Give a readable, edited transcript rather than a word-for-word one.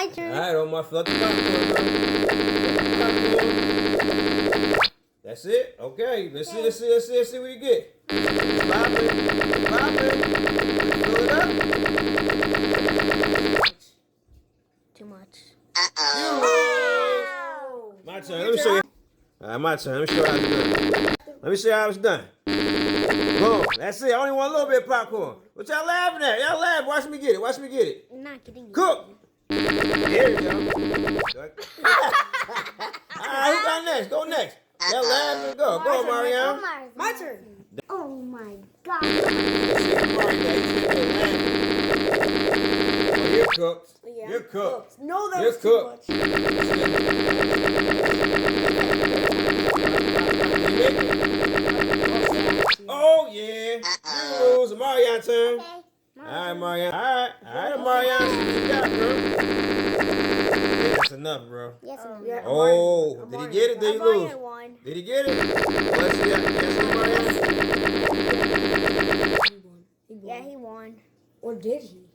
My turn. All right, Omar, fill up the popcorn, bro. That's it. Okay, let's see what you get. Pop it. Fill it up. Too much. You lose. My turn. Let me show you. All right, my turn. Let me show you how it's done. Let me show you how it's done. Boom. That's it. I only want a little bit of popcorn. What y'all laughing at? Y'all laugh. Watch me get it. I'm not kidding you. Cook. There you go. All right, who got next? Go next. Y'all laugh and go. Go, Marianne. My turn. Oh my God. You're cooked. Yeah. You're cooked. No, that You're was too cooked. much. Oh, yeah. You lose. Marianne turn. Okay. All right, Marianne. All right, Marianne. You got, bro. Yeah, that's enough, bro. Yes, Yeah. Oh, did he get it? Did he lose? Marianne won. Did he get it? Let's see. Marianne. Yeah, he won. Or did he?